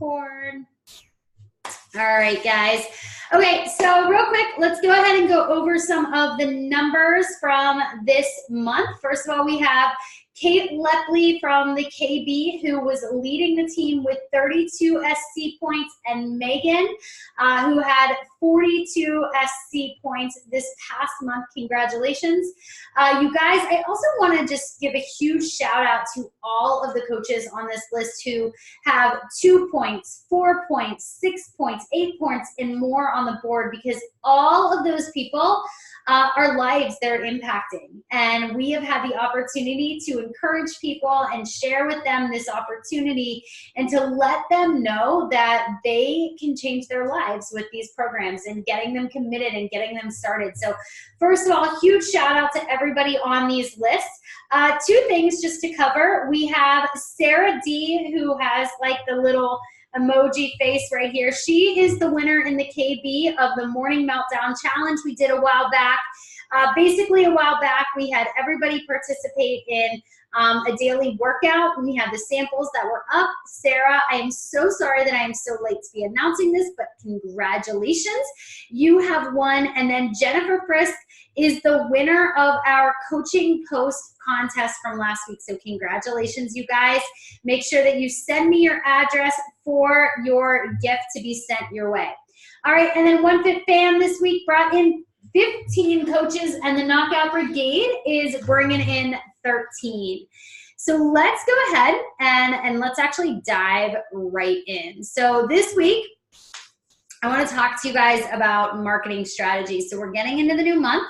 record. All right, guys. Okay, so real quick, let's go ahead and go over some of the numbers from this month. First of all, we have Kate Lepley from the KB, who was leading the team with 32 SC points, and Megan, who had 42 SC points this past month. Congratulations. You guys, I also want to just give a huge shout out to all of the coaches on this list who have 2 points, 4 points, 6 points, 8 points, and more on the board, because all of those people are lives they're impacting. And we have had the opportunity to encourage people and share with them this opportunity and to let them know that they can change their lives with these programs and getting them committed and getting them started. So first of all, huge shout out to everybody on these lists. 2 things just to cover. We have Sarah D, who has like the little emoji face right here. She is the winner in the KB of the Morning Meltdown Challenge we did a while back. Basically, a while back, we had everybody participate in a daily workout. We had the samples that were up. Sarah, I am so sorry that I am so late to be announcing this, but congratulations. You have won. And then Jennifer Frisk is the winner of our coaching post contest from last week. So congratulations, you guys. Make sure that you send me your address for your gift to be sent your way. All right, and then One Fit Fam this week brought in 15 coaches, and the Knockout Brigade is bringing in 13. So let's go ahead and let's actually dive right in. So this week, I want to talk to you guys about marketing strategies. So we're getting into the new month,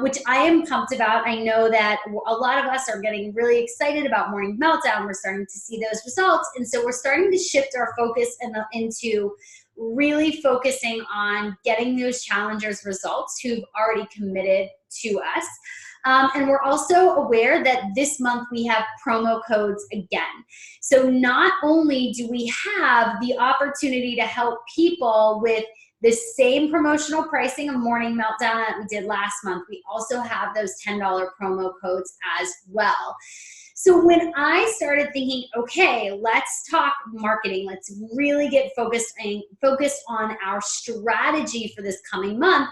which I am pumped about. I know that a lot of us are getting really excited about Morning Meltdown. We're starting to see those results. And so we're starting to shift our focus into really focusing on getting those challengers results who've already committed to us. And we're also aware that this month we have promo codes again. So not only do we have the opportunity to help people with the same promotional pricing of Morning Meltdown that we did last month, we also have those $10 promo codes as well. So when I started thinking, okay, let's talk marketing, let's really get focused on our strategy for this coming month,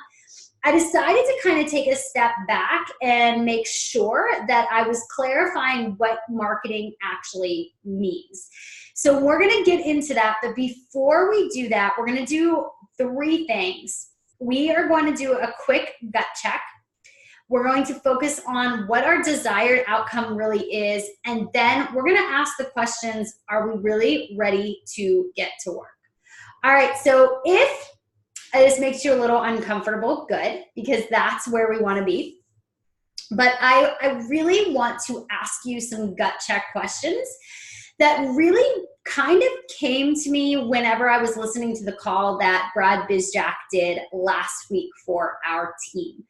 I decided to kind of take a step back and make sure that I was clarifying what marketing actually means. So we're going to get into that, but before we do that, we're going to do 3 things. We are going to do a quick gut check. We're going to focus on what our desired outcome really is, and then we're going to ask the questions, are we really ready to get to work? All right, so if this makes you a little uncomfortable, good, because that's where we want to be. But I really want to ask you some gut check questions that really kind of came to me whenever I was listening to the call that Brad Bizjack did last week for our team.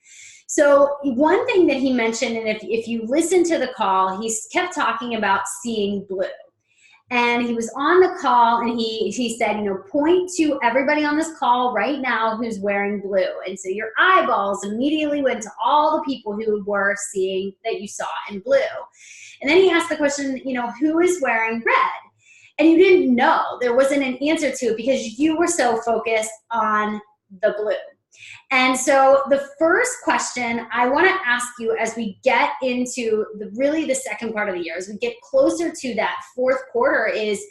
So one thing that he mentioned, and if you listen to the call, he kept talking about seeing blue. And he was on the call and he said, point to everybody on this call right now who's wearing blue. And so your eyeballs immediately went to all the people who were seeing that you saw in blue. And then he asked the question, who is wearing red? And you didn't know. There wasn't an answer to it because you were so focused on the blue. And so the first question I want to ask you as we get into the second part of the year, as we get closer to that 4th quarter, is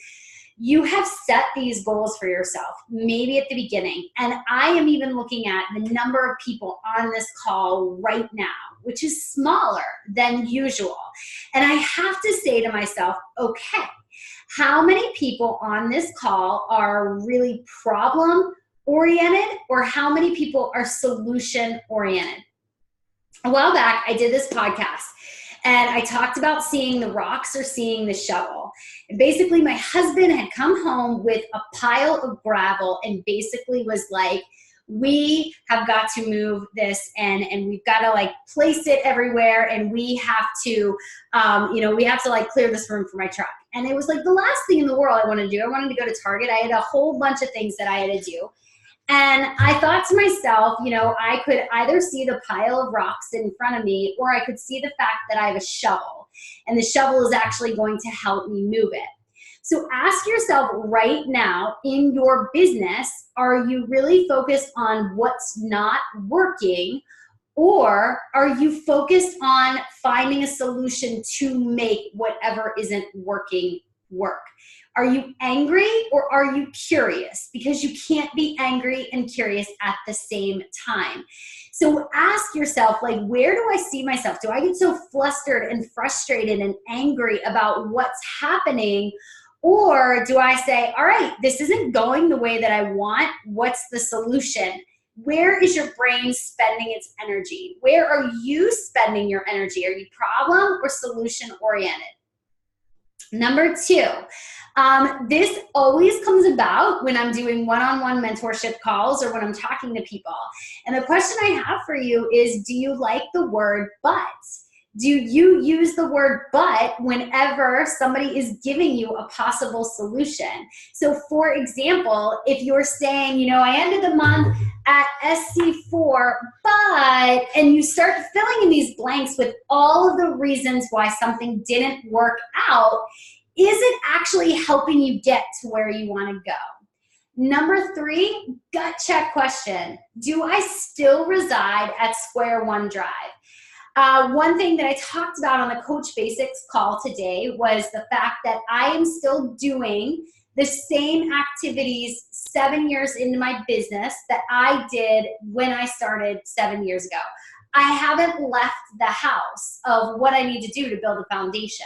you have set these goals for yourself, maybe at the beginning. And I am even looking at the number of people on this call right now, which is smaller than usual. And I have to say to myself, okay, how many people on this call are really problem-oriented, or how many people are solution-oriented? A while back, I did this podcast, and I talked about seeing the rocks or seeing the shovel. And basically, my husband had come home with a pile of gravel and basically was like, we have got to move this and we've got to place it everywhere, and we have to, clear this room for my truck. And it was like the last thing in the world I wanted to do. I wanted to go to Target. I had a whole bunch of things that I had to do. And I thought to myself, I could either see the pile of rocks in front of me, or I could see the fact that I have a shovel, and the shovel is actually going to help me move it. So ask yourself right now in your business, are you really focused on what's not working, or are you focused on finding a solution to make whatever isn't working work? Are you angry or are you curious? Because you can't be angry and curious at the same time. So ask yourself, like, where do I see myself? Do I get so flustered and frustrated and angry about what's happening? Or do I say, all right, this isn't going the way that I want. What's the solution? Where is your brain spending its energy? Where are you spending your energy? Are you problem or solution oriented? Number two, this always comes about when I'm doing one-on-one mentorship calls or when I'm talking to people. And the question I have for you is, do you like the word but? Do you use the word but whenever somebody is giving you a possible solution? So for example, if you're saying, you know, I ended the month at SC4, but, and you start filling in these blanks with all of the reasons why something didn't work out, is it actually helping you get to where you want to go? Number three, gut check question. Do I still reside at Square One Drive? One thing that I talked about on the Coach Basics call today was the fact that I am still doing the same activities 7 years into my business that I did when I started 7 years ago. I haven't left the house of what I need to do to build a foundation.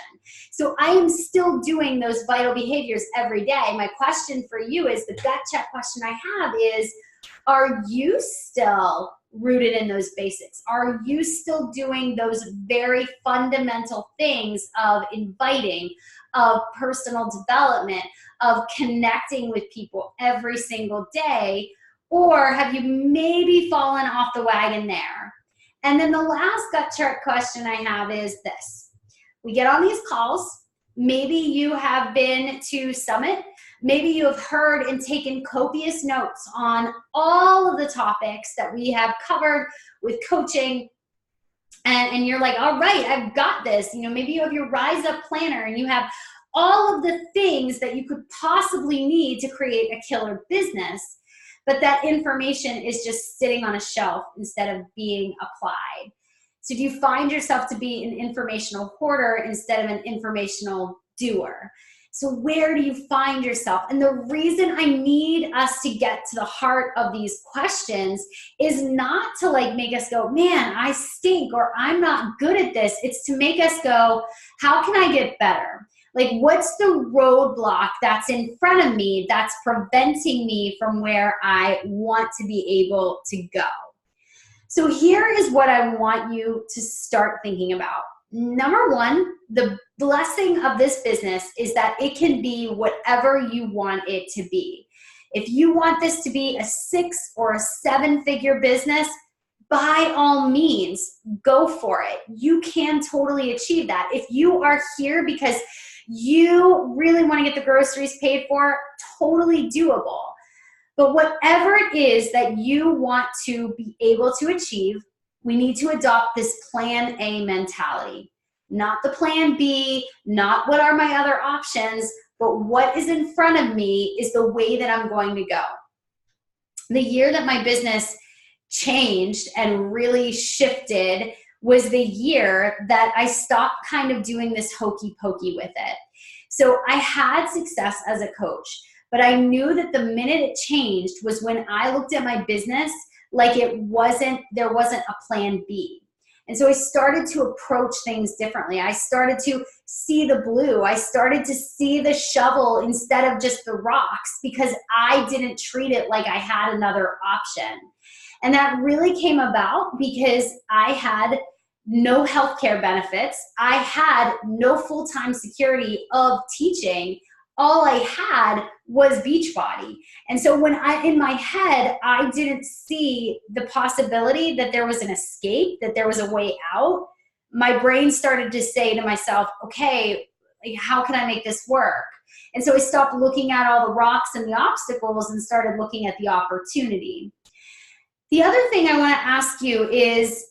So I am still doing those vital behaviors every day. My question for you is, the gut check question I have is, are you still rooted in those basics? Are you still doing those very fundamental things of inviting, of personal development, of connecting with people every single day? Or have you maybe fallen off the wagon there? And then the last gut check question I have is this. We get on these calls. Maybe you have been to Summit. Maybe you have heard and taken copious notes on all of the topics that we have covered with coaching. And you're like, all right, I've got this. You know, maybe you have your Rise Up planner and you have all of the things that you could possibly need to create a killer business. But that information is just sitting on a shelf instead of being applied. So do you find yourself to be an informational hoarder instead of an informational doer? So where do you find yourself? And the reason I need us to get to the heart of these questions is not to like make us go, man, I stink, or I'm not good at this. It's to make us go, how can I get better? Like, what's the roadblock that's in front of me that's preventing me from where I want to be able to go? So here is what I want you to start thinking about. Number one, the blessing of this business is that it can be whatever you want it to be. If you want this to be a 6 or a 7-figure business, by all means, go for it. You can totally achieve that. If you are here because you really want to get the groceries paid for, totally doable. But whatever it is that you want to be able to achieve, we need to adopt this plan A mentality. Not the plan B, not what are my other options, but what is in front of me is the way that I'm going to go. The year that my business changed and really shifted was the year that I stopped kind of doing this hokey pokey with it. So I had success as a coach, but I knew that the minute it changed was when I looked at my business like there wasn't a plan B. And so I started to approach things differently. I started to see the blue. I started to see the shovel instead of just the rocks because I didn't treat it like I had another option. And that really came about because I had no healthcare benefits. I had no full-time security of teaching. All I had was Beachbody. And so when in my head, I didn't see the possibility that there was an escape, that there was a way out, my brain started to say to myself, okay, like, how can I make this work? And so I stopped looking at all the rocks and the obstacles and started looking at the opportunity. The other thing I want to ask you is,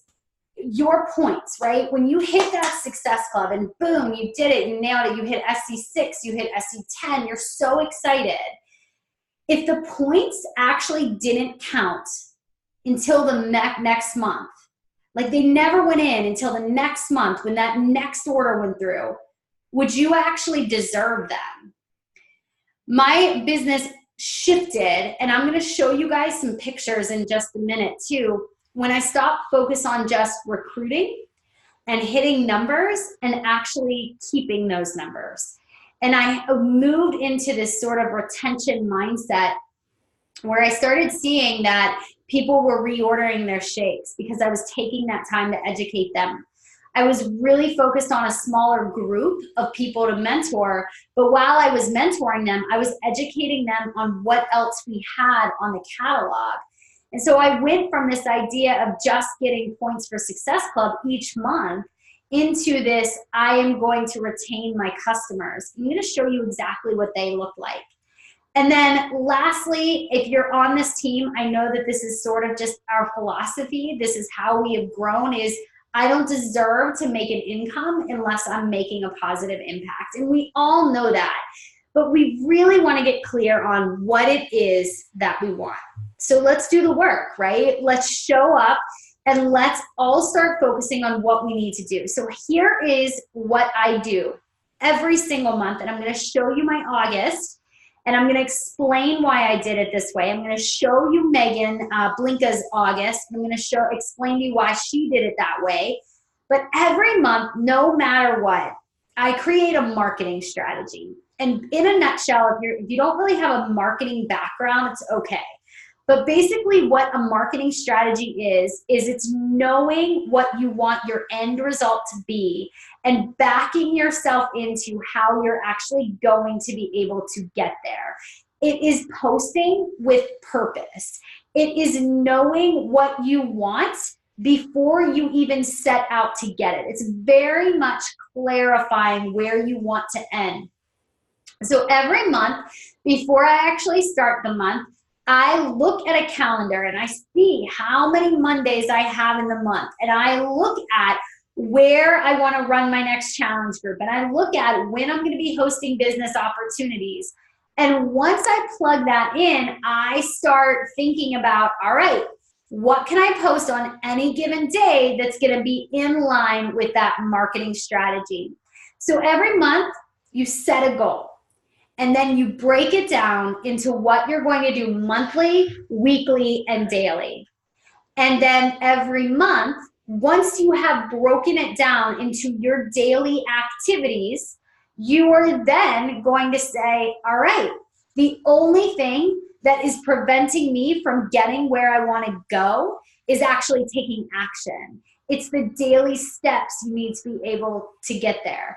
your points, right? When you hit that Success Club and boom, you did it, you nailed it, you hit SC6, you hit SC10, you're so excited. If the points actually didn't count until the next month, like they never went in until the next month when that next order went through, would you actually deserve them? My business shifted, and I'm going to show you guys some pictures in just a minute too, when I stopped focus on just recruiting and hitting numbers and actually keeping those numbers. And I moved into this sort of retention mindset where I started seeing that people were reordering their shakes because I was taking that time to educate them. I was really focused on a smaller group of people to mentor, but while I was mentoring them, I was educating them on what else we had on the catalog. And so I went from this idea of just getting points for Success Club each month into this, I am going to retain my customers. I'm going to show you exactly what they look like. And then lastly, if you're on this team, I know that this is sort of just our philosophy. This is how we have grown, is I don't deserve to make an income unless I'm making a positive impact. And we all know that. But we really want to get clear on what it is that we want. So let's do the work, right? Let's show up and let's all start focusing on what we need to do. So here is what I do every single month. And I'm going to show you my August. And I'm going to explain why I did it this way. I'm going to show you Megan Blinka's August. I'm going to explain to you why she did it that way. But every month, no matter what, I create a marketing strategy. And in a nutshell, if you don't really have a marketing background, it's okay. But basically what a marketing strategy is it's knowing what you want your end result to be and backing yourself into how you're actually going to be able to get there. It is posting with purpose. It is knowing what you want before you even set out to get it. It's very much clarifying where you want to end. So every month, before I actually start the month, I look at a calendar and I see how many Mondays I have in the month. And I look at where I want to run my next challenge group. And I look at when I'm going to be hosting business opportunities. And once I plug that in, I start thinking about, all right, what can I post on any given day that's going to be in line with that marketing strategy? So every month you set a goal. And then you break it down into what you're going to do monthly, weekly, and daily. And then every month, once you have broken it down into your daily activities, you are then going to say, all right, the only thing that is preventing me from getting where I want to go is actually taking action. It's the daily steps you need to be able to get there.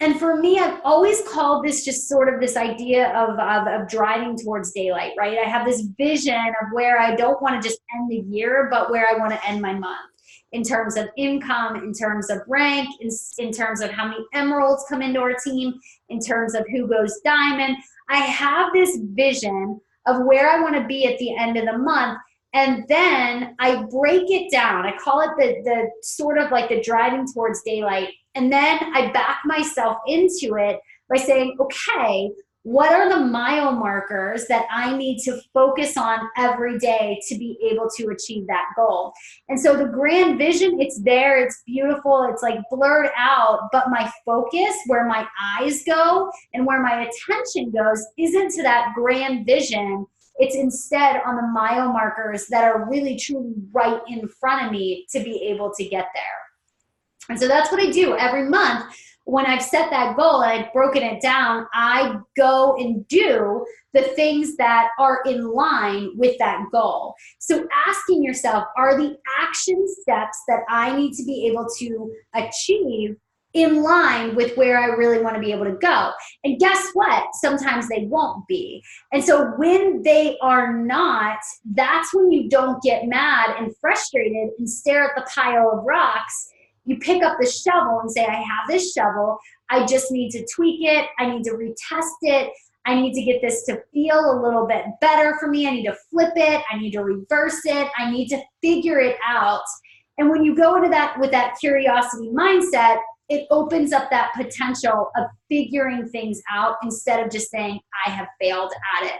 And for me, I've always called this just sort of this idea of driving towards daylight, right? I have this vision of where I don't want to just end the year, but where I want to end my month in terms of income, in terms of rank, in terms of how many emeralds come into our team, in terms of who goes diamond. I have this vision of where I want to be at the end of the month. And then I break it down. I call it the sort of like the driving towards daylight. And then I back myself into it by saying, okay, what are the mile markers that I need to focus on every day to be able to achieve that goal? And so the grand vision, it's there, it's beautiful, it's like blurred out, but my focus, where my eyes go and where my attention goes, isn't to that grand vision. It's instead on the mile markers that are really truly right in front of me to be able to get there. And so that's what I do every month. When I've set that goal and I've broken it down, I go and do the things that are in line with that goal. So asking yourself, are the action steps that I need to be able to achieve in line with where I really want to be able to go? And guess what? Sometimes they won't be. And so when they are not, that's when you don't get mad and frustrated and stare at the pile of rocks. You pick up the shovel and say, I have this shovel. I just need to tweak it. I need to retest it. I need to get this to feel a little bit better for me. I need to flip it. I need to reverse it. I need to figure it out And when you go into that with that curiosity mindset, it opens up that potential of figuring things out instead of just saying, I have failed at it.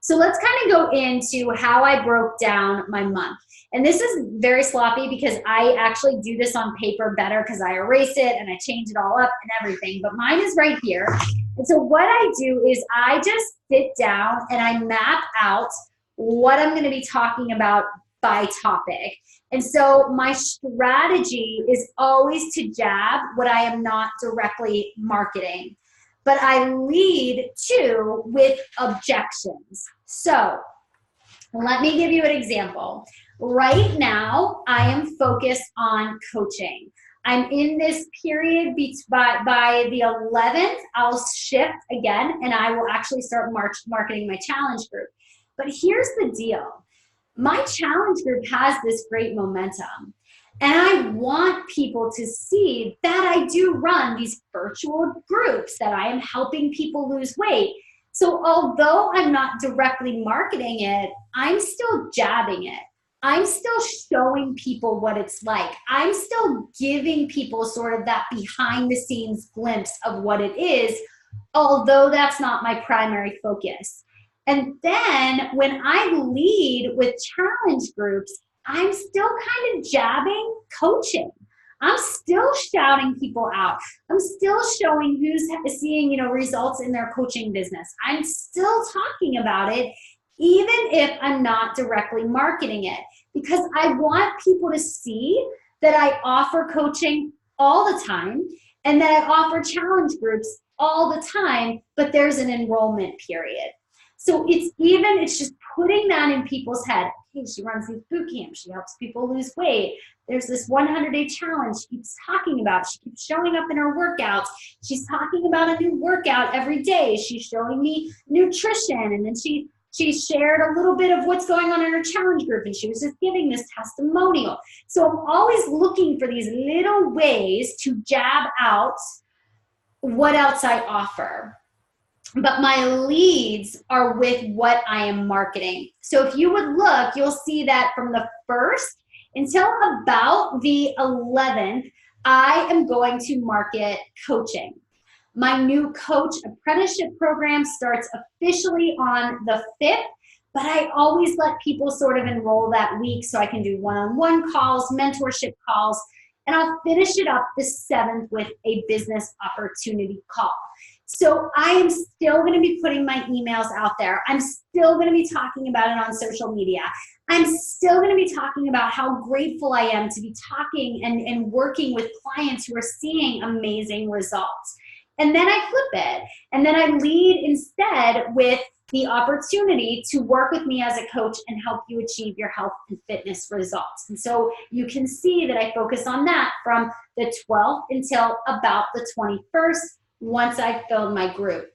So let's kind of go into how I broke down my month. And this is very sloppy because I actually do this on paper better because I erase it and I change it all up and everything. But mine is right here. And so what I do is I just sit down and I map out what I'm going to be talking about by topic. And so my strategy is always to jab what I am not directly marketing, but I lead to with objections. So let me give you an example. Right now, I am focused on coaching. I'm in this period by the 11th, I'll shift again and I will actually start marketing my challenge group. But here's the deal. My challenge group has this great momentum. And I want people to see that I do run these virtual groups, that I am helping people lose weight. So although I'm not directly marketing it, I'm still jabbing it. I'm still showing people what it's like. I'm still giving people sort of that behind the scenes glimpse of what it is, although that's not my primary focus. And then when I lead with challenge groups, I'm still kind of jabbing coaching. I'm still shouting people out. I'm still showing who's seeing, results in their coaching business. I'm still talking about it, even if I'm not directly marketing it, because I want people to see that I offer coaching all the time and that I offer challenge groups all the time, but there's an enrollment period. So it's just putting that in people's head. Hey, she runs these boot camps. She helps people lose weight. There's this 100-day challenge she keeps talking about. She keeps showing up in her workouts. She's talking about a new workout every day. She's showing me nutrition. And then she shared a little bit of what's going on in her challenge group. And she was just giving this testimonial. So I'm always looking for these little ways to jab out what else I offer. But my leads are with what I am marketing. So if you would look, you'll see that from the 1st until about the 11th, I am going to market coaching. My new coach apprenticeship program starts officially on the 5th, but I always let people sort of enroll that week so I can do one-on-one calls, mentorship calls, and I'll finish it up the 7th with a business opportunity call. So I am still going to be putting my emails out there. I'm still going to be talking about it on social media. I'm still going to be talking about how grateful I am to be talking and working with clients who are seeing amazing results. And then I flip it. And then I lead instead with the opportunity to work with me as a coach and help you achieve your health and fitness results. And so you can see that I focus on that from the 12th until about the 21st. Once I've filled my group.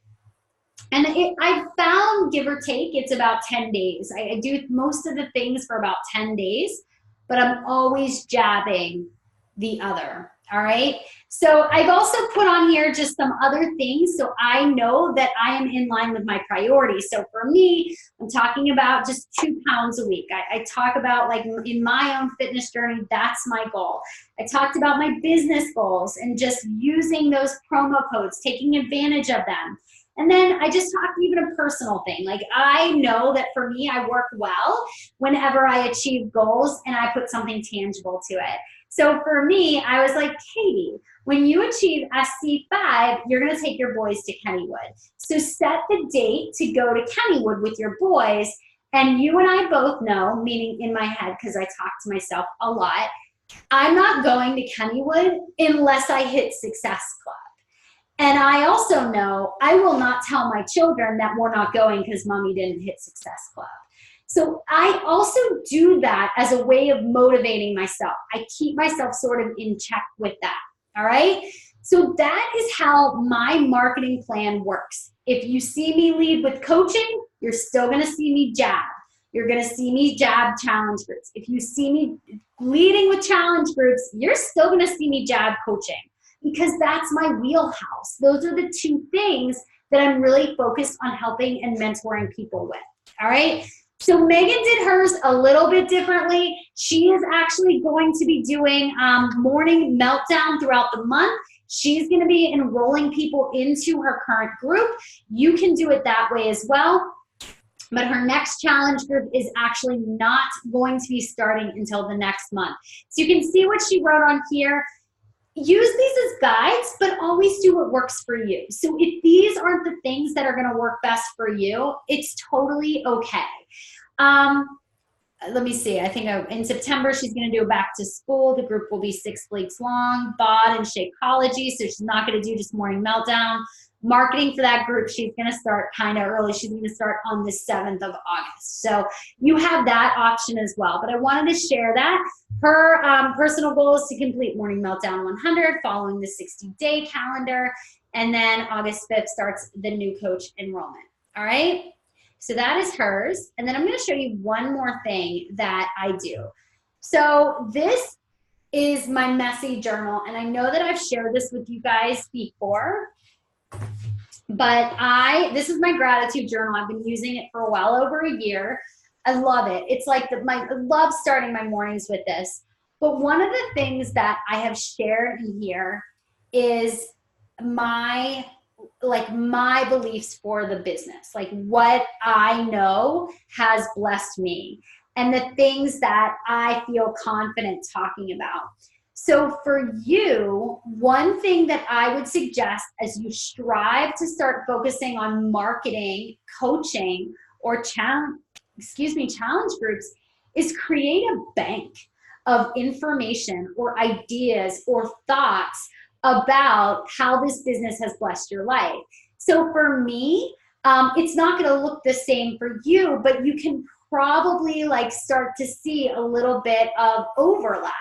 And I found, give or take, it's about 10 days. I do most of the things for about 10 days, but I'm always jabbing the other, all right? So I've also put on here just some other things so I know that I am in line with my priorities. So for me, I'm talking about just 2 pounds a week. I talk about, like, in my own fitness journey, that's my goal. I talked about my business goals and just using those promo codes, taking advantage of them. And then I just talked even a personal thing. Like, I know that for me, I work well whenever I achieve goals and I put something tangible to it. So for me, I was like, Katie, when you achieve SC5, you're going to take your boys to Kennywood. So set the date to go to Kennywood with your boys. And you and I both know, meaning in my head, because I talk to myself a lot, I'm not going to Kennywood unless I hit Success Club. And I also know I will not tell my children that we're not going because mommy didn't hit Success Club. So I also do that as a way of motivating myself. I keep myself sort of in check with that, all right? So that is how my marketing plan works. If you see me lead with coaching, you're still gonna see me jab. You're gonna see me jab challenge groups. If you see me leading with challenge groups, you're still gonna see me jab coaching because that's my wheelhouse. Those are the 2 things that I'm really focused on helping and mentoring people with, all right? So Megan did hers a little bit differently. She is actually going to be doing morning meltdown throughout the month. She's going to be enrolling people into her current group. You can do it that way as well. But her next challenge group is actually not going to be starting until the next month. So you can see what she wrote on here. Use these as guides, but always do what works for you. So if these aren't the things that are going to work best for you, it's totally okay. Let me see. I think in September, she's going to do a back to school. The group will be 6 weeks long, BOD and Shakeology. So she's not going to do just morning meltdown. Marketing for that group, she's going to start kind of early. She's going to start on the 7th of August. So you have that option as well. But I wanted to share that. Her personal goal is to complete Morning Meltdown 100 following the 60-day calendar. And then August 5th starts the new coach enrollment. All right? So that is hers. And then I'm going to show you one more thing that I do. So this is my messy journal. And I know that I've shared this with you guys before. But this is my gratitude journal. I've been using it for well over a year. I love it. It's like I love starting my mornings with this. But one of the things that I have shared in here is my beliefs for the business, like what I know has blessed me and the things that I feel confident talking about. So for you, one thing that I would suggest as you strive to start focusing on marketing, coaching, or challenge groups is create a bank of information or ideas or thoughts about how this business has blessed your life. So for me, it's not going to look the same for you, but you can probably start to see a little bit of overlap.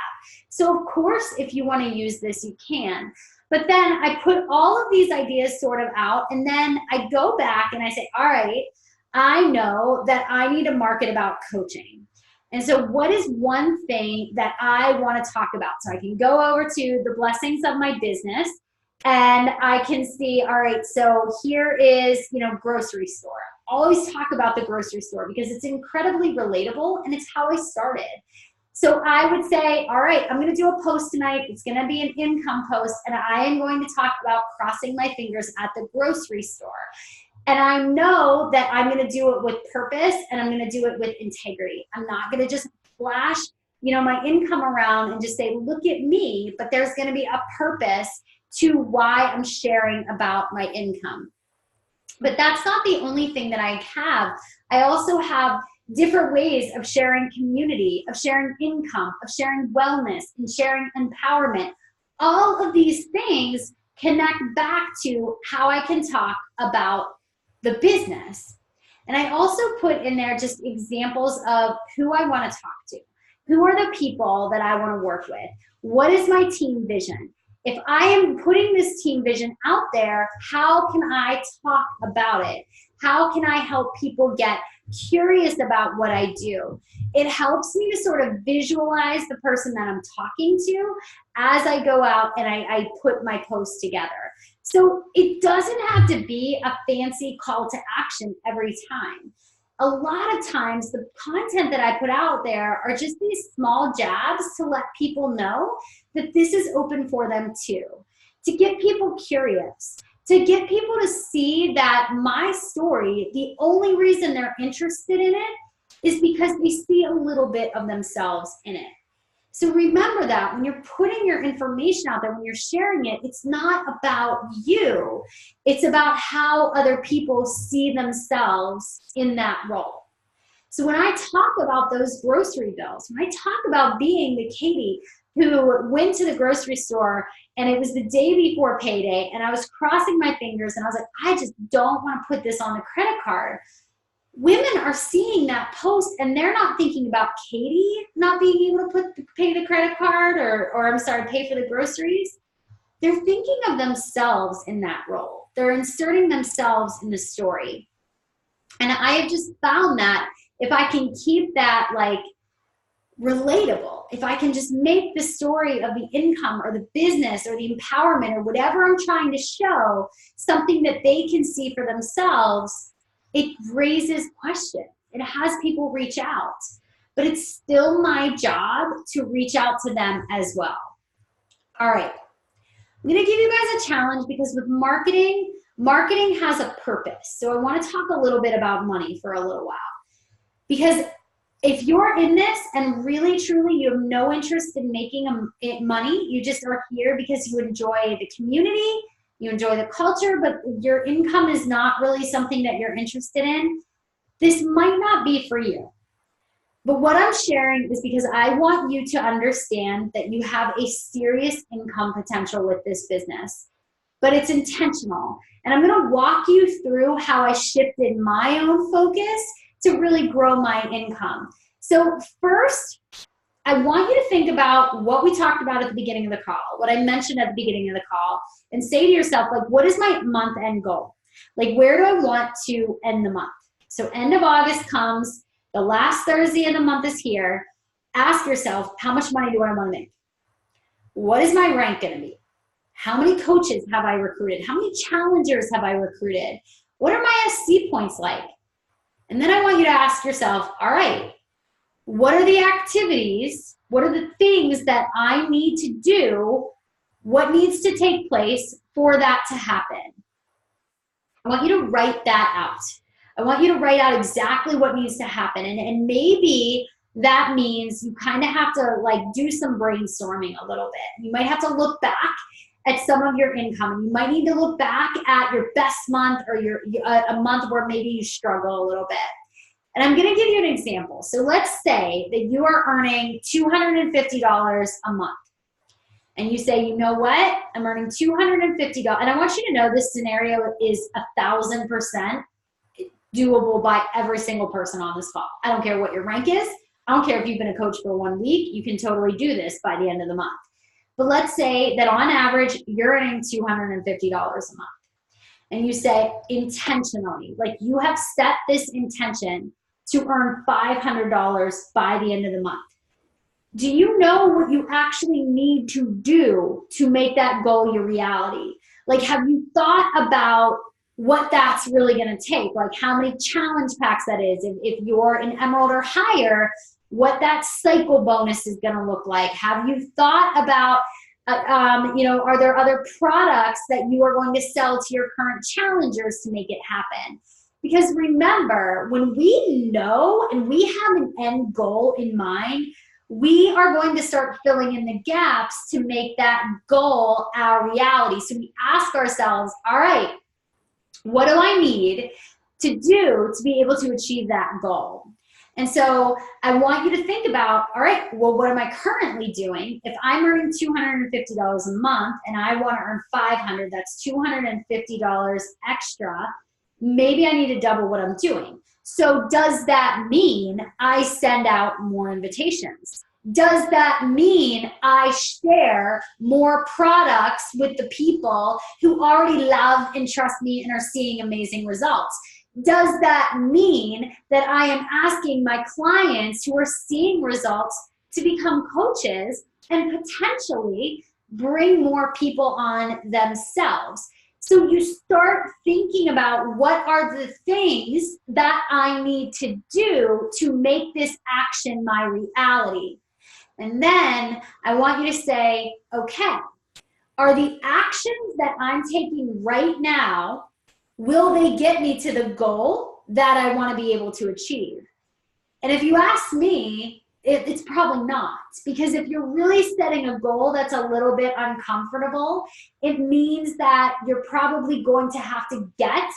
So of course, if you want to use this, you can. But then I put all of these ideas sort of out, and then I go back and I say, all right, I know that I need to market about coaching. And so what is one thing that I want to talk about? So I can go over to the blessings of my business and I can see, all right, so here is, grocery store. Always talk about the grocery store because it's incredibly relatable and it's how I started. So I would say, all right, I'm going to do a post tonight. It's going to be an income post, and I am going to talk about crossing my fingers at the grocery store. And I know that I'm going to do it with purpose, and I'm going to do it with integrity. I'm not going to just flash, my income around and just say, look at me, but there's going to be a purpose to why I'm sharing about my income. But that's not the only thing that I have. I also have different ways of sharing community, of sharing income, of sharing wellness, and sharing empowerment. All of these things connect back to how I can talk about the business. And I also put in there just examples of who I want to talk to. Who are the people that I want to work with? What is my team vision? If I am putting this team vision out there, how can I talk about it? How can I help people get curious about what I do? It helps me to sort of visualize the person that I'm talking to as I go out and I put my post together. So it doesn't have to be a fancy call to action every time. A lot of times the content that I put out there are just these small jabs to let people know that this is open for them too, to get people curious, to get people to see that my story, the only reason they're interested in it is because they see a little bit of themselves in it. So remember that when you're putting your information out there, when you're sharing it, it's not about you. It's about how other people see themselves in that role. So when I talk about those grocery bills, when I talk about being the Katie who went to the grocery store and it was the day before payday and I was crossing my fingers and I was like, I just don't want to put this on the credit card. Women are seeing that post and they're not thinking about Katie not being able to pay the credit card or pay for the groceries. They're thinking of themselves in that role. They're inserting themselves in the story. And I have just found that if I can keep that relatable, if I can just make the story of the income or the business or the empowerment or whatever I'm trying to show something that they can see for themselves, it raises questions. It has people reach out, but it's still my job to reach out to them as well. All right, I'm gonna give you guys a challenge because with marketing, marketing has a purpose. So I wanna talk a little bit about money for a little while. Because if you're in this and really, truly you have no interest in making money, you just are here because you enjoy the community, you enjoy the culture, but your income is not really something that you're interested in, this might not be for you. But what I'm sharing is because I want you to understand that you have a serious income potential with this business, but it's intentional. And I'm gonna walk you through how I shifted my own focus to really grow my income. So first, I want you to think about what we talked about at the beginning of the call, what I mentioned at the beginning of the call, and say to yourself, like, what is my month-end goal? Like, where do I want to end the month? So end of August comes, the last Thursday of the month is here. Ask yourself, how much money do I want to make? What is my rank going to be? How many coaches have I recruited? How many challengers have I recruited? What are my SC points like? And then I want you to ask yourself, all right, what are the activities? What are the things that I need to do? What needs to take place for that to happen? I want you to write that out. I want you to write out exactly what needs to happen. And maybe that means you kind of have to like do some brainstorming a little bit. You might have to look back at some of your income. You might need to look back at your best month or a month where maybe you struggle a little bit. And I'm gonna give you an example. So let's say that you are earning $250 a month. And you say, you know what? I'm earning $250. And I want you to know this scenario is 1,000% doable by every single person on this call. I don't care what your rank is. I don't care if you've been a coach for 1 week. You can totally do this by the end of the month. But let's say that on average, you're earning $250 a month. And you say intentionally, like you have set this intention to earn $500 by the end of the month. Do you know what you actually need to do to make that goal your reality? Like, have you thought about what that's really gonna take? Like how many challenge packs that is, if you're an Emerald or higher, what that cycle bonus is gonna look like. Have you thought about, are there other products that you are going to sell to your current challengers to make it happen? Because remember, when we know and we have an end goal in mind, we are going to start filling in the gaps to make that goal our reality. So we ask ourselves, all right, what do I need to do to be able to achieve that goal? And so I want you to think about, all right, well, what am I currently doing? If I'm earning $250 a month and I want to earn $500, that's $250 extra. Maybe I need to double what I'm doing. So does that mean I send out more invitations? Does that mean I share more products with the people who already love and trust me and are seeing amazing results? Does that mean that I am asking my clients who are seeing results to become coaches and potentially bring more people on themselves? So you start thinking about what are the things that I need to do to make this action my reality. And then I want you to say, okay, are the actions that I'm taking right now, will they get me to the goal that I want to be able to achieve? And if you ask me, it's probably not. Because if you're really setting a goal that's a little bit uncomfortable, it means that you're probably going to have to get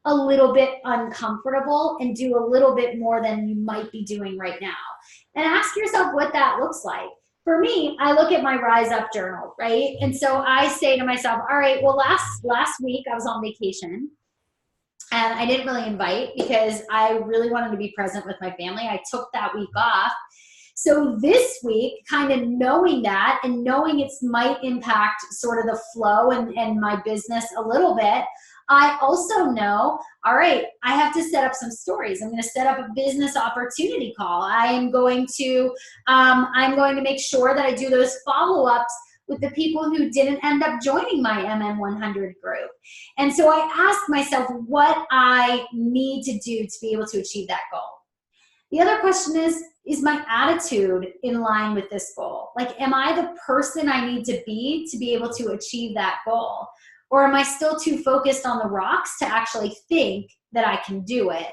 a little bit uncomfortable and do a little bit more than you might be doing right now. And ask yourself what that looks like. For me, I look at my Rise Up journal, right? And so I say to myself, all right, well, last week I was on vacation. And I didn't really invite because I really wanted to be present with my family. I took that week off. So this week, kind of knowing that and knowing it might impact sort of the flow and my business a little bit, I also know, all right, I have to set up some stories. I'm going to set up a business opportunity call. I'm going to make sure that I do those follow-ups with the people who didn't end up joining my MM100 group. And so I asked myself what I need to do to be able to achieve that goal. The other question is my attitude in line with this goal? Like, am I the person I need to be able to achieve that goal? Or am I still too focused on the rocks to actually think that I can do it?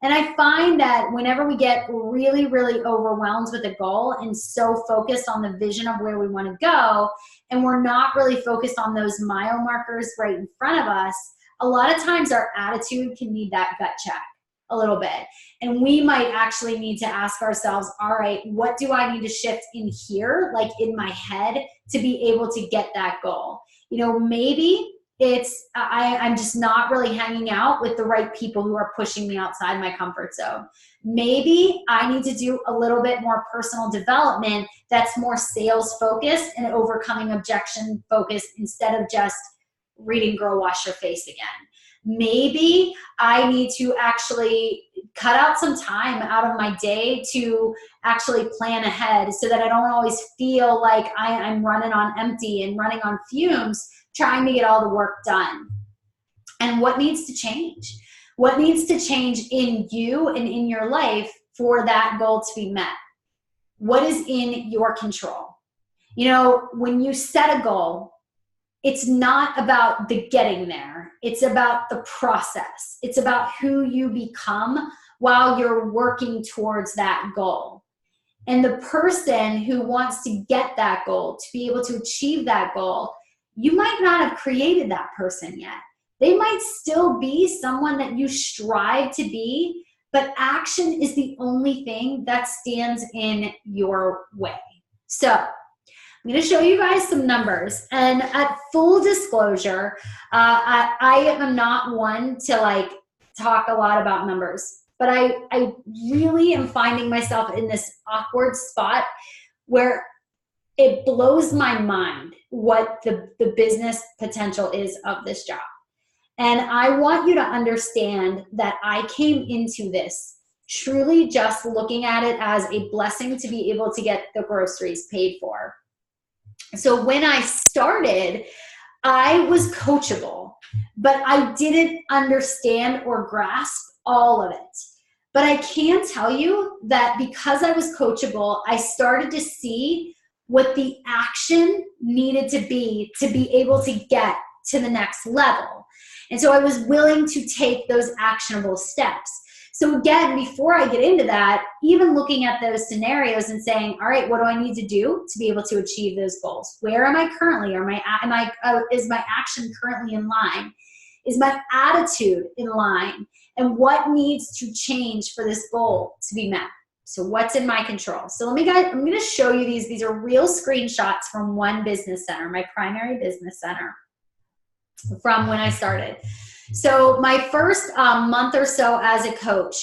And I find that whenever we get really, really overwhelmed with a goal and so focused on the vision of where we want to go, and we're not really focused on those mile markers right in front of us, a lot of times our attitude can need that gut check a little bit. And we might actually need to ask ourselves, all right, what do I need to shift in here, like in my head, to be able to get that goal? You know, maybe it's I'm just not really hanging out with the right people who are pushing me outside my comfort zone. Maybe I need to do a little bit more personal development that's more sales focused and overcoming objection focused instead of just reading Girl Wash Your Face again. Maybe I need to actually cut out some time out of my day to actually plan ahead so that I don't always feel like I'm running on empty and running on fumes trying to get all the work done. And what needs to change? What needs to change in you and in your life for that goal to be met? What is in your control? You know, when you set a goal, it's not about the getting there. It's about the process. It's about who you become while you're working towards that goal. And the person who wants to get that goal, to be able to achieve that goal, you might not have created that person yet. They might still be someone that you strive to be, but action is the only thing that stands in your way. So I'm going to show you guys some numbers. And at full disclosure, I am not one to like talk a lot about numbers, but I really am finding myself in this awkward spot where it blows my mind what the business potential is of this job. And I want you to understand that I came into this truly just looking at it as a blessing to be able to get the groceries paid for. So when I started, I was coachable, but I didn't understand or grasp all of it. But I can tell you that because I was coachable, I started to see what the action needed to be able to get to the next level. And so I was willing to take those actionable steps. So again, before I get into that, even looking at those scenarios and saying, all right, what do I need to do to be able to achieve those goals? Where am I currently? Is my action currently in line? Is my attitude in line? And what needs to change for this goal to be met? So what's in my control? So I'm going to show you these. These are real screenshots from One Business Center, my primary business center, from when I started. So my first month or so as a coach,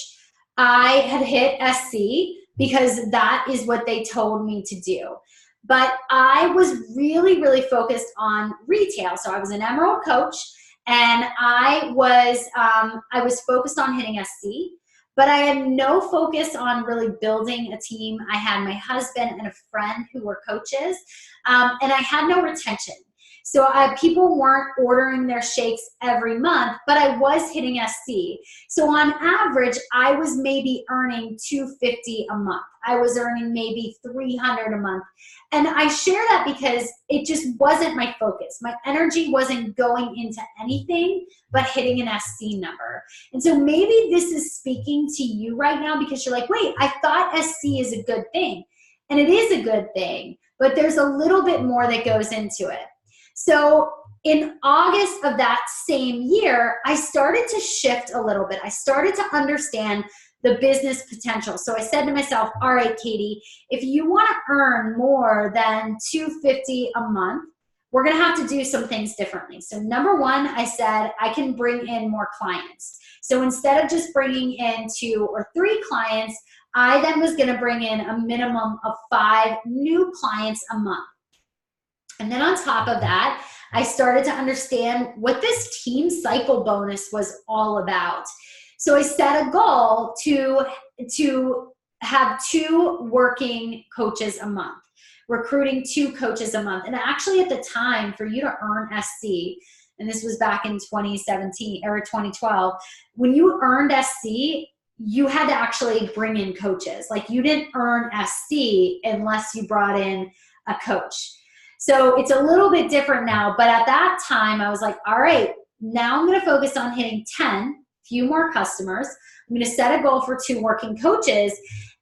I had hit SC because that is what they told me to do. But I was really, really focused on retail. So I was an Emerald coach, and I was focused on hitting SC. But I had no focus on really building a team. I had my husband and a friend who were coaches, and I had no retention. So people weren't ordering their shakes every month, but I was hitting SC. So on average, I was maybe earning $250 a month. I was earning maybe $300 a month. And I share that because it just wasn't my focus. My energy wasn't going into anything but hitting an SC number. And so maybe this is speaking to you right now because you're like, wait, I thought SC is a good thing. And it is a good thing, but there's a little bit more that goes into it. So in August of that same year, I started to shift a little bit. I started to understand the business potential. So I said to myself, all right, Katie, if you want to earn more than $250 a month, we're going to have to do some things differently. So number one, I said I can bring in more clients. So instead of just bringing in 2 or 3 clients, I then was going to bring in a minimum of 5 new clients a month. And then on top of that, I started to understand what this team cycle bonus was all about. So I set a goal to have 2 working coaches a month, recruiting 2 coaches a month. And actually at the time, for you to earn SC, and this was back in 2017 or 2012, when you earned SC, you had to actually bring in coaches. Like you didn't earn SC unless you brought in a coach. So it's a little bit different now, but at that time I was like, all right, now I'm going to focus on hitting 10, few more customers. I'm going to set a goal for 2 working coaches.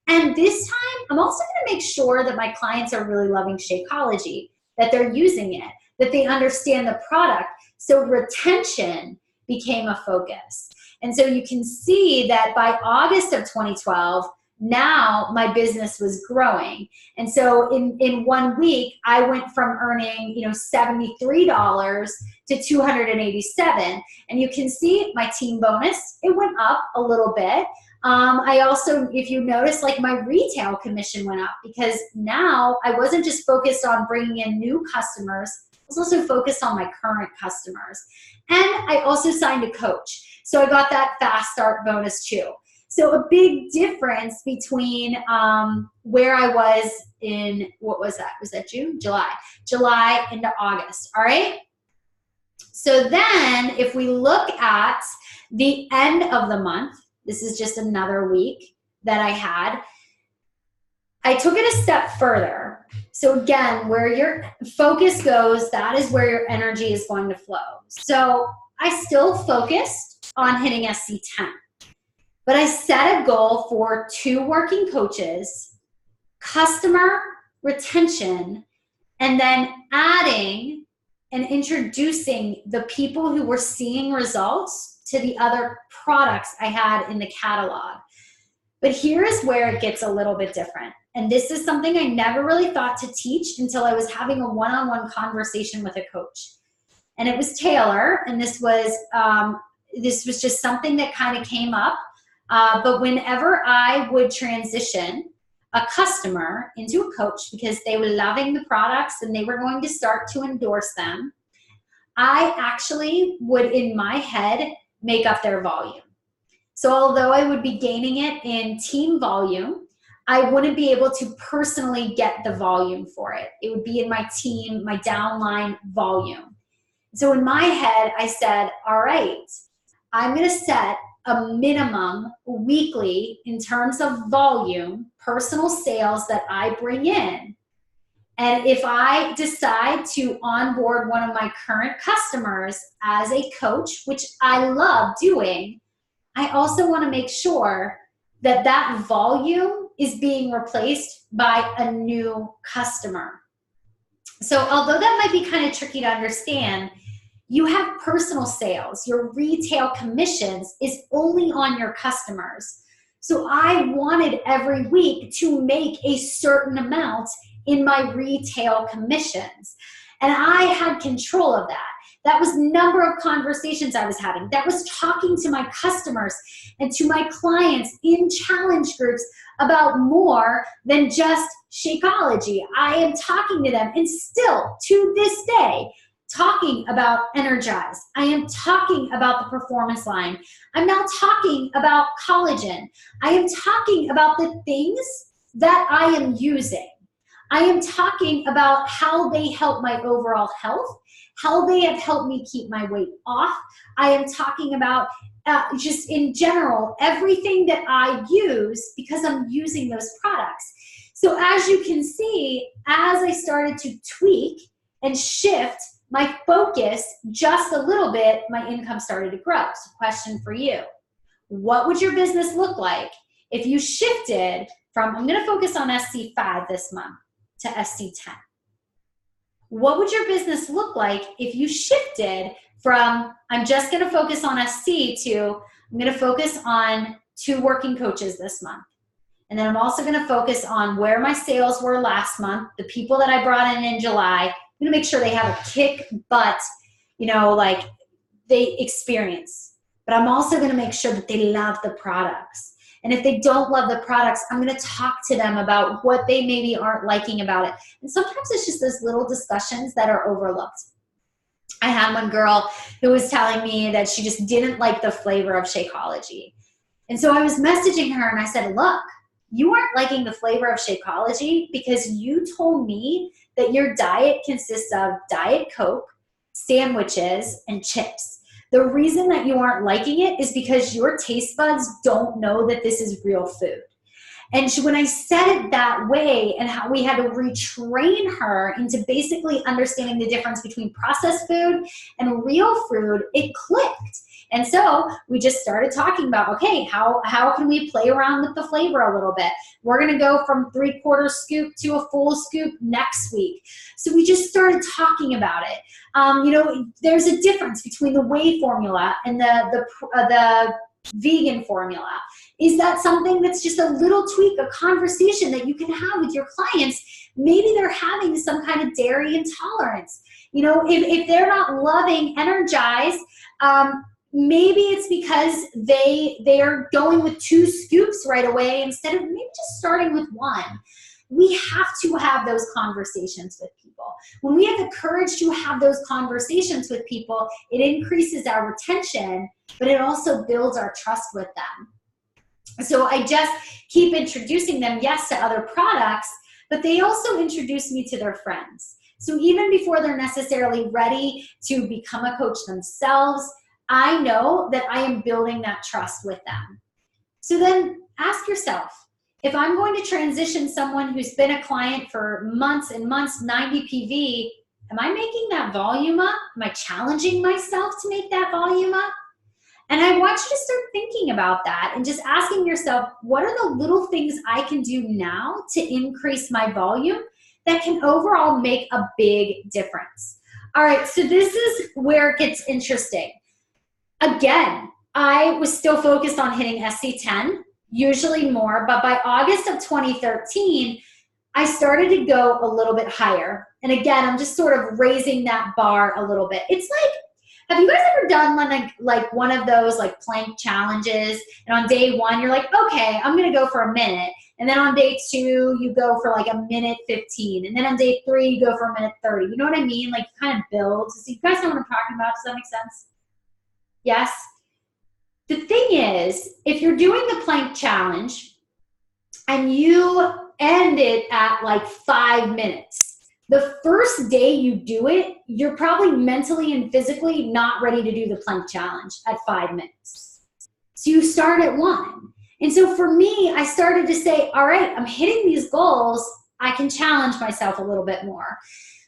And this time I'm also going to make sure that my clients are really loving Shakeology, that they're using it, that they understand the product. So retention became a focus. And so you can see that by August of 2012, now my business was growing. And so in 1 week, I went from earning, $73 to $287. And you can see my team bonus, it went up a little bit. I also, if you notice, like my retail commission went up because now I wasn't just focused on bringing in new customers, I was also focused on my current customers. And I also signed a coach. So I got that fast start bonus too. So a big difference between where I was in, what was that? Was that June? July into August, all right? So then if we look at the end of the month, this is just another week that I had, I took it a step further. So again, where your focus goes, that is where your energy is going to flow. So I still focused on hitting SC10, but I set a goal for 2 working coaches, customer retention, and then adding and introducing the people who were seeing results to the other products I had in the catalog. But here's where it gets a little bit different. And this is something I never really thought to teach until I was having a one-on-one conversation with a coach. And it was Taylor, and this was just something that kind of came up. But whenever I would transition a customer into a coach because they were loving the products and they were going to start to endorse them, I actually would, in my head, make up their volume. So although I would be gaining it in team volume, I wouldn't be able to personally get the volume for it. It would be in my team, my downline volume. So in my head, I said, all right, I'm going to set a minimum weekly in terms of volume, personal sales that I bring in. And if I decide to onboard one of my current customers as a coach, which I love doing, I also want to make sure that that volume is being replaced by a new customer. So although that might be kind of tricky to understand, you have personal sales. Your retail commissions is only on your customers. So I wanted every week to make a certain amount in my retail commissions. And I had control of that. That was number of conversations I was having. That was talking to my customers and to my clients in challenge groups about more than just Shakeology. I am talking to them, and still to this day, talking about Energize. I am talking about the performance line. I'm now talking about collagen. I am talking about the things that I am using. I am talking about how they help my overall health, how they have helped me keep my weight off. I am talking about just in general, everything that I use because I'm using those products. So as you can see, as I started to tweak and shift my focus just a little bit, my income started to grow. So question for you, what would your business look like if you shifted from, I'm gonna focus on SC5 this month, to SC10? What would your business look like if you shifted from, I'm just gonna focus on SC to, I'm gonna focus on 2 working coaches this month. And then I'm also gonna focus on where my sales were last month, the people that I brought in July. I'm gonna make sure they have a kick butt, like they experience. But I'm also gonna make sure that they love the products. And if they don't love the products, I'm gonna talk to them about what they maybe aren't liking about it. And sometimes it's just those little discussions that are overlooked. I had one girl who was telling me that she just didn't like the flavor of Shakeology. And so I was messaging her and I said, look, you aren't liking the flavor of Shakeology because you told me that your diet consists of Diet Coke, sandwiches, and chips. The reason that you aren't liking it is because your taste buds don't know that this is real food. And when I said it that way and how we had to retrain her into basically understanding the difference between processed food and real food, it clicked. And so we just started talking about, okay, how can we play around with the flavor a little bit? We're going to go from 3/4 scoop to a full scoop next week. So we just started talking about it. You know, there's a difference between the whey formula and the vegan formula. Is that something that's just a little tweak, a conversation that you can have with your clients? Maybe they're having some kind of dairy intolerance. You know, if they're not loving Energize, maybe it's because they are going with 2 scoops right away instead of maybe just starting with 1. We have to have those conversations with people. When we have the courage to have those conversations with people, it increases our retention, but it also builds our trust with them. So I just keep introducing them, yes, to other products, but they also introduce me to their friends. So even before they're necessarily ready to become a coach themselves, I know that I am building that trust with them. So then ask yourself, if I'm going to transition someone who's been a client for months and months, 90 PV, am I making that volume up? Am I challenging myself to make that volume up? And I want you to start thinking about that and just asking yourself, what are the little things I can do now to increase my volume that can overall make a big difference? All right, so this is where it gets interesting. Again, I was still focused on hitting SC10, usually more, but by August of 2013, I started to go a little bit higher. And again, I'm just sort of raising that bar a little bit. It's like, have you guys ever done like one of those like plank challenges? And on day 1, you're like, okay, I'm gonna go for a minute. And then on day 2, you go for like 1:15. And then on day 3, you go for 1:30. You know what I mean? Like kind of build. So you guys know what I'm talking about? Does that make sense? Yes? The thing is, if you're doing the plank challenge and you end it at like 5 minutes, the first day you do it, you're probably mentally and physically not ready to do the plank challenge at 5 minutes. So you start at 1. And so for me, I started to say, all right, I'm hitting these goals. I can challenge myself a little bit more.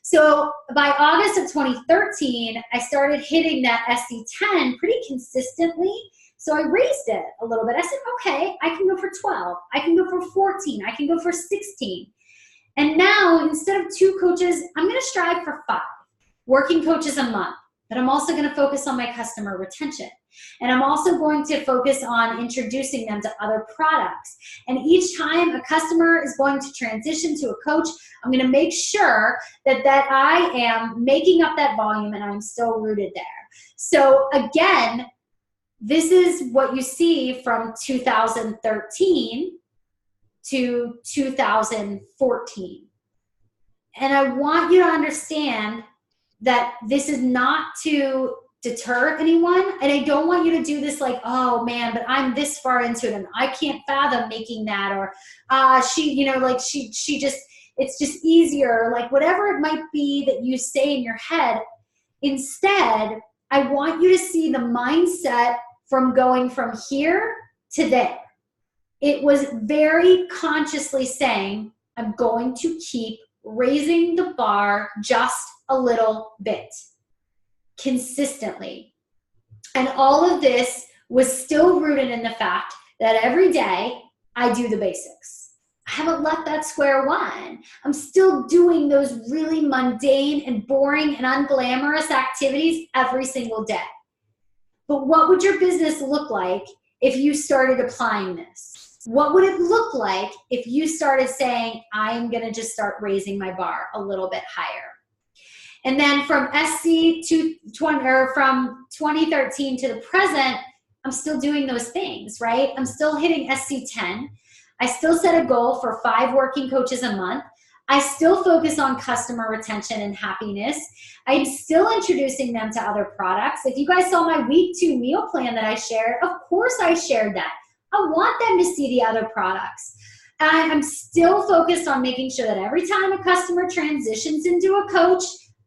So by August of 2013, I started hitting that SC10 pretty consistently. So I raised it a little bit. I said, okay, I can go for 12. I can go for 14. I can go for 16. And now, instead of 2 coaches, I'm going to strive for 5 working coaches a month. But I'm also going to focus on my customer retention. And I'm also going to focus on introducing them to other products. And each time a customer is going to transition to a coach, I'm going to make sure that I am making up that volume and I'm still rooted there. So again, this is what you see from 2013 to 2014. And I want you to understand that this is not to deter anyone. And I don't want you to do this like, oh man, but I'm this far into it and I can't fathom making that, or she, you know, like she just, it's just easier, like whatever it might be that you say in your head. Instead, I want you to see the mindset from going from here to there. It was very consciously saying, I'm going to keep raising the bar just a little bit, consistently. And all of this was still rooted in the fact that every day I do the basics. I haven't left that square one. I'm still doing those really mundane and boring and unglamorous activities every single day. But what would your business look like if you started applying this? What would it look like if you started saying, I'm going to just start raising my bar a little bit higher? And then from from 2013 to the present, I'm still doing those things, right? I'm still hitting SC10. I still set a goal for 5 working coaches a month. I still focus on customer retention and happiness. I'm still introducing them to other products. If you guys saw my week 2 meal plan that I shared, of course I shared that. I want them to see the other products. And I'm still focused on making sure that every time a customer transitions into a coach,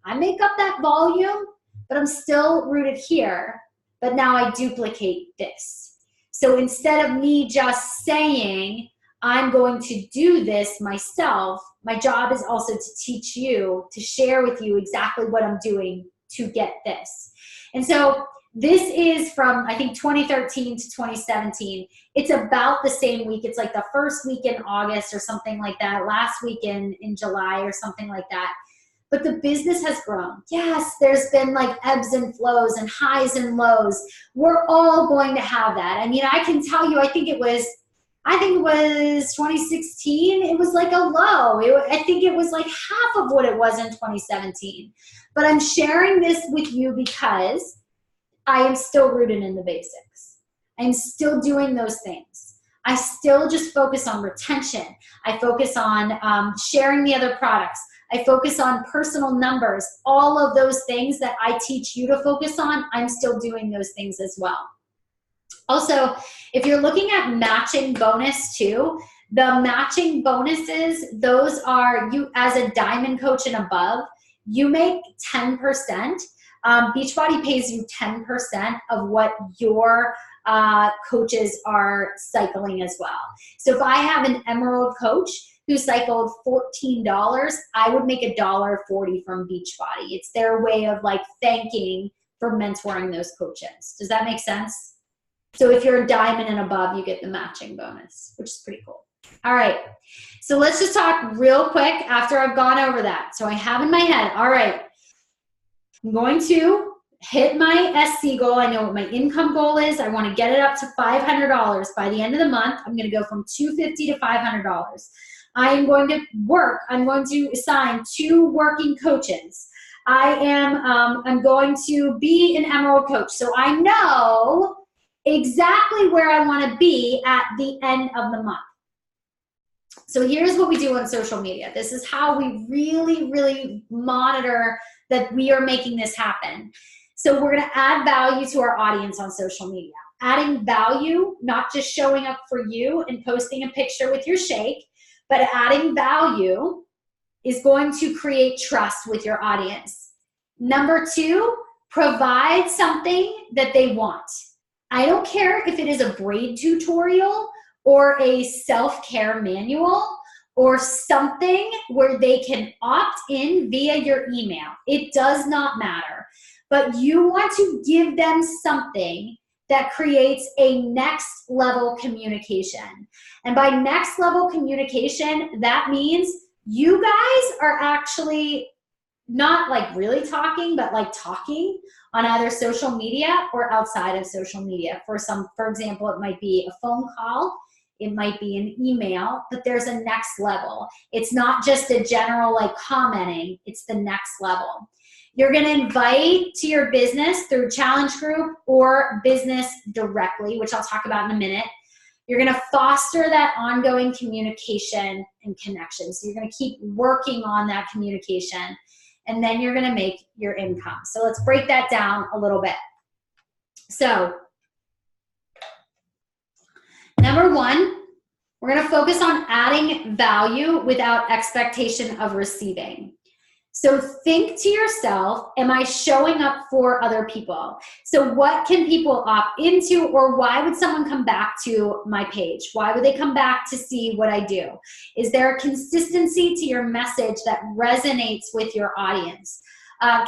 I make up that volume, but I'm still rooted here. but now I duplicate this. So instead of me just saying, I'm going to do this myself, my job is also to teach you, to share with you exactly what I'm doing to get this. And so this is from, I think, 2013 to 2017. It's about the same week. It's like the first week in August or something like that, last week in July or something like that. But the business has grown. Yes, there's been like ebbs and flows and highs and lows. We're all going to have that. I mean, I can tell you, I think it was 2016. It was like a low. I think it was like half of what it was in 2017. But I'm sharing this with you because I am still rooted in the basics. I'm still doing those things. I still just focus on retention. I focus on sharing the other products. I focus on personal numbers. All of those things that I teach you to focus on, I'm still doing those things as well. Also, if you're looking at matching bonus too, the matching bonuses, those are you as a diamond coach and above, you make 10%. Beachbody pays you 10% of what your coaches are cycling as well. So if I have an emerald coach who cycled $14, I would make $1.40 from Beachbody. It's their way of like thanking for mentoring those coaches. Does that make sense? So if you're a diamond and above, you get the matching bonus, which is pretty cool. All right, so let's just talk real quick after I've gone over that. So I have in my head, all right, I'm going to hit my SC goal. I know what my income goal is. I want to get it up to $500 by the end of the month. I'm going to go from $250 to $500. I am going to work. I'm going to assign 2 working coaches. I'm going to be an emerald coach. So I know exactly where I want to be at the end of the month. So here's what we do on social media. This is how we really, really monitor that we are making this happen. So we're going to add value to our audience on social media. Adding value, not just showing up for you and posting a picture with your shake, but adding value is going to create trust with your audience. Number 2, provide something that they want. I don't care if it is a braid tutorial or a self-care manual or something where they can opt in via your email. It does not matter. But you want to give them something that creates a next level communication. And by next level communication, that means you guys are actually not like really talking, but like talking on either social media or outside of social media. For example, it might be a phone call, it might be an email, but there's a next level. It's not just a general like commenting, it's the next level. You're gonna invite to your business through challenge group or business directly, which I'll talk about in a minute. You're gonna foster that ongoing communication and connection. So you're gonna keep working on that communication, and then you're gonna make your income. So let's break that down a little bit. So, number 1, we're gonna focus on adding value without expectation of receiving. So think to yourself, am I showing up for other people? So what can people opt into, or why would someone come back to my page? Why would they come back to see what I do? Is there a consistency to your message that resonates with your audience?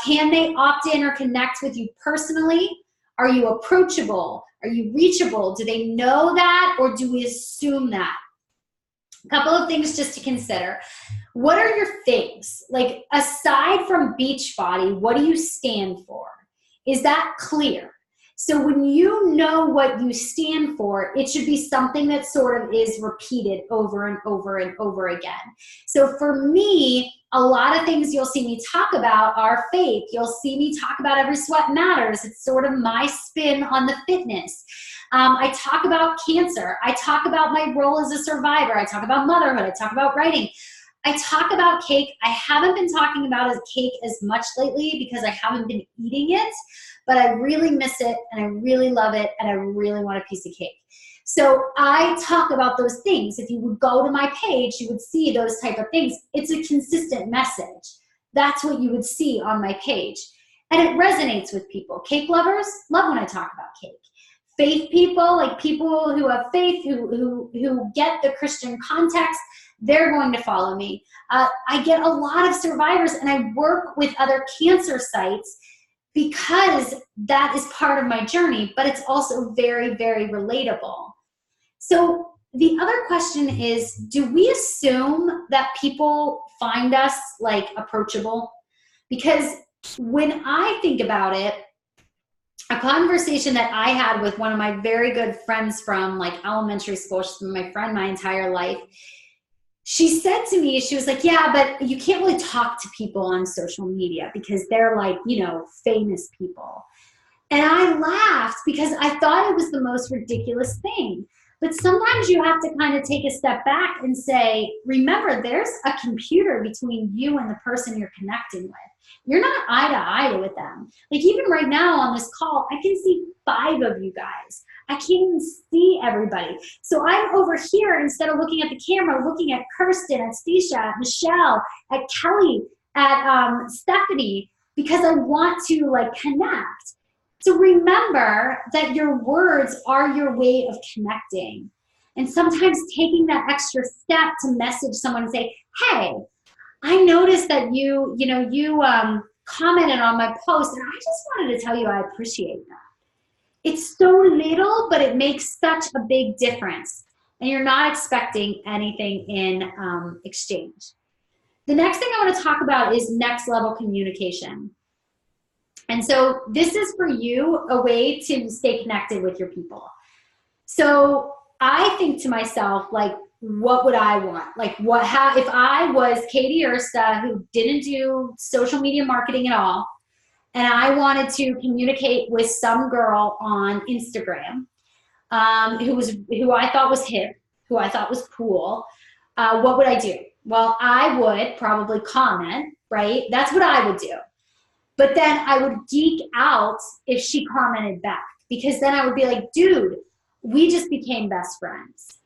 Can they opt in or connect with you personally? Are you approachable? Are you reachable? Do they know that, or do we assume that? A couple of things just to consider. What are your things? Like, aside from Beachbody, what do you stand for? Is that clear? So when you know what you stand for, it should be something that sort of is repeated over and over and over again. So for me, a lot of things you'll see me talk about are faith. You'll see me talk about Every Sweat Matters. It's sort of my spin on the fitness. I talk about cancer. I talk about my role as a survivor. I talk about motherhood. I talk about writing. I talk about cake. I haven't been talking about cake as much lately because I haven't been eating it, but I really miss it and I really love it and I really want a piece of cake. So I talk about those things. If you would go to my page, you would see those type of things. It's a consistent message. That's what you would see on my page. And it resonates with people. Cake lovers love when I talk about cake. Faith people, like people who have faith, who get the Christian context, they're going to follow me. I get a lot of survivors, and I work with other cancer sites because that is part of my journey, but it's also very, very relatable. So the other question is, do we assume that people find us like approachable? Because when I think about it, a conversation that I had with one of my very good friends from like elementary school, she's been my friend my entire life. She said to me, she was like, yeah, but you can't really talk to people on social media because they're like, you know, famous people. And I laughed because I thought it was the most ridiculous thing. But sometimes you have to kind of take a step back and say, remember, there's a computer between you and the person you're connecting with. You're not eye to eye with them. Like even right now on this call, I can see 5 of you guys. I can't even see everybody. So I'm over here, instead of looking at the camera, looking at Kirsten, at Stisha, at Michelle, at Kelly, at Stephanie, because I want to like connect. So remember that your words are your way of connecting. And sometimes taking that extra step to message someone and say, hey, I noticed that you commented on my post, and I just wanted to tell you I appreciate that. It's so little, but it makes such a big difference. And you're not expecting anything in exchange. The next thing I want to talk about is next level communication. And so this is for you a way to stay connected with your people. So I think to myself, like, what would I want? Like, if I was Katie Ursta, who didn't do social media marketing at all, and I wanted to communicate with some girl on Instagram, who I thought was hip, who I thought was cool, what would I do? Well, I would probably comment, right? That's what I would do. But then I would geek out if she commented back, because then I would be like, dude, we just became best friends.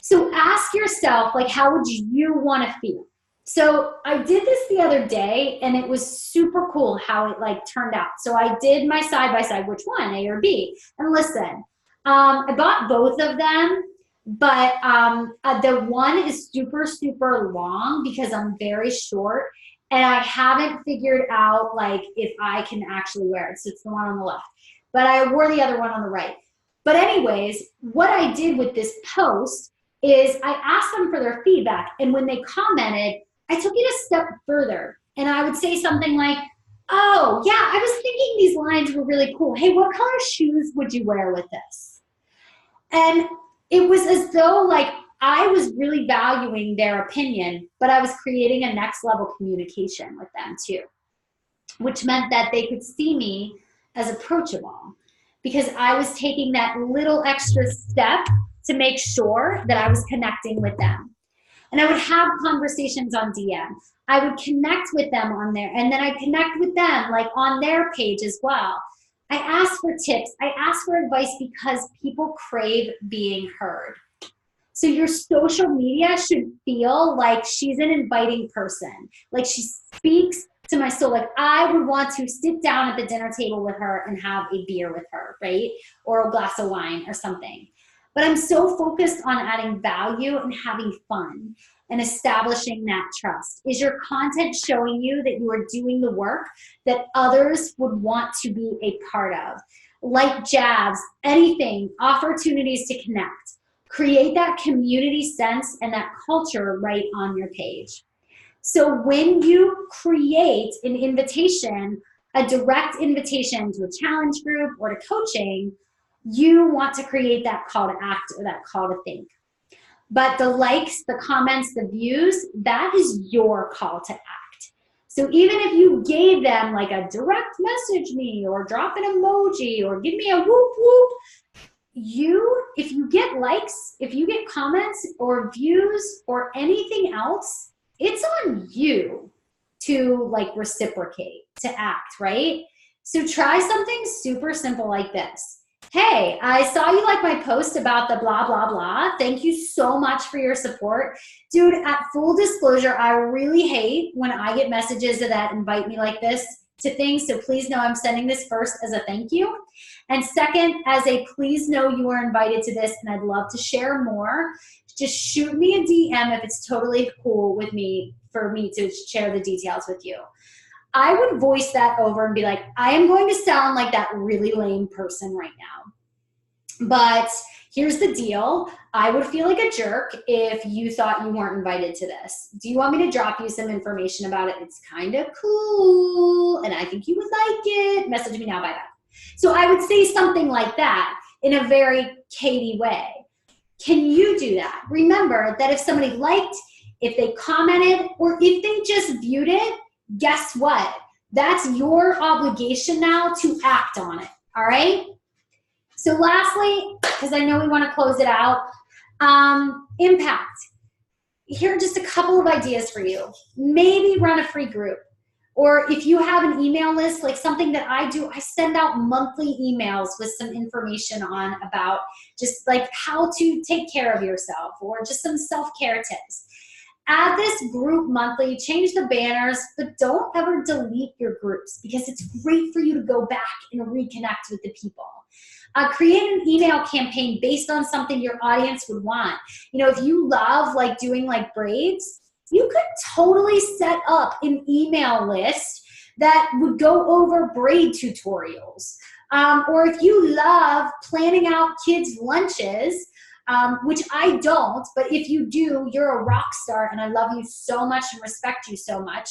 So ask yourself, like, how would you want to feel? So I did this the other day, and it was super cool how it like turned out. So I did my side-by-side, which one, A or B? And listen, I bought both of them, but the one is super, super long because I'm very short, and I haven't figured out like if I can actually wear it. So it's the one on the left, but I wore the other one on the right. But anyways, what I did with this post is I asked them for their feedback, and when they commented, I took it a step further, and I would say something like, oh yeah, I was thinking these lines were really cool. Hey, what color shoes would you wear with this? And it was as though like I was really valuing their opinion, but I was creating a next level communication with them too, which meant that they could see me as approachable because I was taking that little extra step to make sure that I was connecting with them. And I would have conversations on DM. I would connect with them on there, and then I'd connect with them like on their page as well. I ask for tips. I ask for advice because people crave being heard. So your social media should feel like she's an inviting person. Like she speaks to my soul. Like I would want to sit down at the dinner table with her and have a beer with her, right? Or a glass of wine or something. But I'm so focused on adding value and having fun and establishing that trust. Is your content showing you that you are doing the work that others would want to be a part of? Like jabs, anything, opportunities to connect. Create that community sense and that culture right on your page. So when you create an invitation, a direct invitation to a challenge group or to coaching, you want to create that call to act or that call to think. But the likes, the comments, the views, that is your call to act. So even if you gave them like a direct message me or drop an emoji or give me a whoop whoop, if you get likes, if you get comments or views or anything else, it's on you to like reciprocate, to act, right? So try something super simple like this. Hey, I saw you like my post about the blah, blah, blah. Thank you so much for your support. Dude, at full disclosure, I really hate when I get messages that invite me like this to things, so please know I'm sending this first as a thank you. And second, as a please know you are invited to this and I'd love to share more. Just shoot me a DM if it's totally cool with me for me to share the details with you. I would voice that over and be like, I am going to sound like that really lame person right now. But here's the deal. I would feel like a jerk if you thought you weren't invited to this. Do you want me to drop you some information about it? It's kind of cool, and I think you would like it. Message me now, bye-bye. So I would say something like that in a very Katie way. Can you do that? Remember that if somebody liked, if they commented, or if they just viewed it, guess what? That's your obligation now to act on it, all right? So lastly, because I know we want to close it out, impact. Here are just a couple of ideas for you. Maybe run a free group. Or if you have an email list, like something that I do, I send out monthly emails with some information on about just like how to take care of yourself or just some self-care tips. Add this group monthly, change the banners, but don't ever delete your groups because it's great for you to go back and reconnect with the people. Create an email campaign based on something your audience would want. You know, if you love like doing like braids, you could totally set up an email list that would go over braid tutorials. Or if you love planning out kids' lunches, which I don't, but if you do, you're a rock star and I love you so much and respect you so much.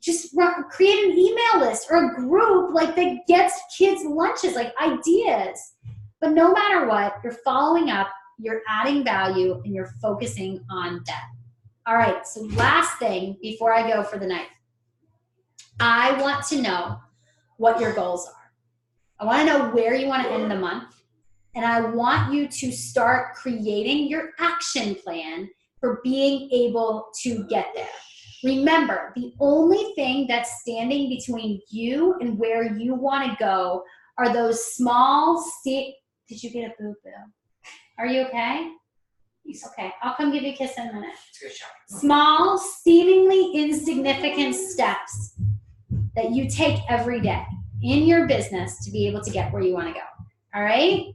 Just create an email list or a group like that gets kids lunches, like ideas. But no matter what, you're following up, you're adding value, and you're focusing on that. All right, so last thing before I go for the night. I want to know what your goals are. I want to know where you want to end the month. And I want you to start creating your action plan for being able to get there. Remember, the only thing that's standing between you and where you want to go are those small Did you get a boo-boo? Are you okay? Okay, I'll come give you a kiss in a minute. Small, seemingly insignificant steps that you take every day in your business to be able to get where you want to go. All right?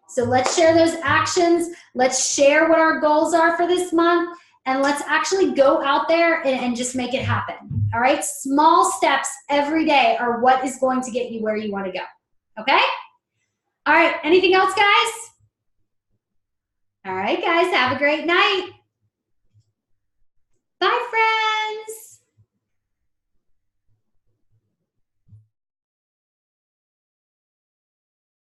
So let's share those actions. Let's share what our goals are for this month. And let's actually go out there and just make it happen. All right? Small steps every day are what is going to get you where you want to go. Okay? All right. Anything else, guys? All right, guys. Have a great night.